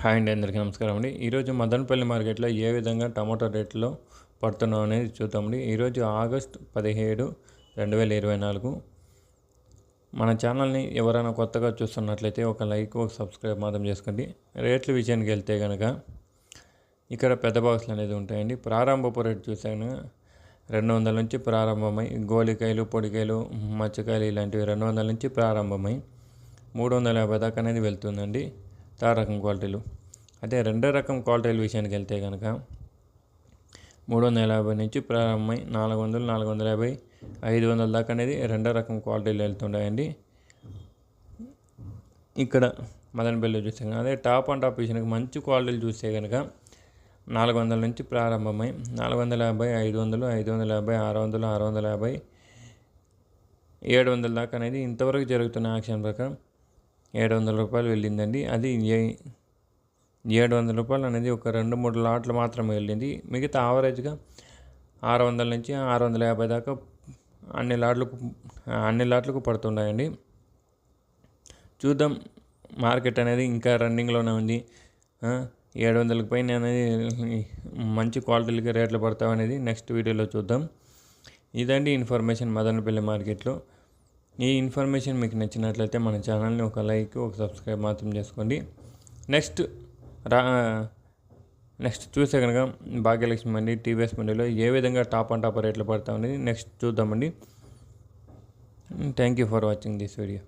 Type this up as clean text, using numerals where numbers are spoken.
Hi అండి, అందరికీ నమస్కారం అండి. ఈరోజు మదనపల్లి మార్కెట్లో ఏ విధంగా టమాటో రేట్లో పడుతున్నాం అనేది చూద్దామండి. ఈరోజు ఆగస్ట్ 17, 2024. మన ఛానల్ని ఎవరైనా కొత్తగా చూస్తున్నట్లయితే ఒక లైక్, ఒక సబ్స్క్రైబ్ మాత్రం చేసుకోండి. రేట్ల విషయానికి వెళ్తే కనుక ఇక్కడ పెద్ద బాక్సులు అనేది ఉంటాయండి. ప్రారంభపు రేటు చూసాను 200 నుంచి ప్రారంభమై గోలికాయలు, పొడికాయలు, మచ్చకాయలు ఇలాంటివి 200 నుంచి ప్రారంభమై 350 దాకా అనేది వెళ్తుందండి. థర్డ్ రకం క్వాలిటీలు. అదే రెండో రకం క్వాలిటీల విషయానికి వెళ్తే కనుక 350 నుంచి ప్రారంభమై 400, 450, 500 దాకా అనేది రెండో రకం క్వాలిటీలు వెళ్తుంటాయండి. ఇక్కడ మదనపల్లిలో చూస్తే అదే టాప్ అండ్ టాప్ విషయానికి మంచి క్వాలిటీలు చూస్తే కనుక 400 నుంచి ప్రారంభమై 450, 500, 550, 600, 650, 700 దాకా అనేది ఇంతవరకు జరుగుతున్న యాక్షన్ ప్రకారం 700 రూపాయలు వెళ్ళిందండి. అది 700 రూపాయలు అనేది ఒక 2-3 లాట్లు మాత్రమే వెళ్ళింది. మిగతా ఆవరేజ్గా 600 నుంచి 650 దాకా అన్ని లాట్లకు పడుతున్నాయండి. చూద్దాం, మార్కెట్ అనేది ఇంకా రన్నింగ్లోనే ఉంది. 700కి పైన అనేది మంచి క్వాలిటీలకి రేట్లు పడతావు అనేది నెక్స్ట్ వీడియోలో చూద్దాం. ఇదండి ఇన్ఫర్మేషన్ మదనపల్లి మార్కెట్లో. ఈ ఇన్ఫర్మేషన్ మీకు నచ్చినట్లయితే మన ఛానల్ని ఒక లైక్, ఒక సబ్స్క్రైబ్ మాత్రం చేసుకోండి. నెక్స్ట్ చూసే కనుక భాగ్యలక్ష్మి మండి, టీవీఎస్ మండిలో ఏ విధంగా టాప్ అండ్ టాప్ రేట్లు పడతాం అనేది నెక్స్ట్ చూద్దామండి. Thank you for watching this video.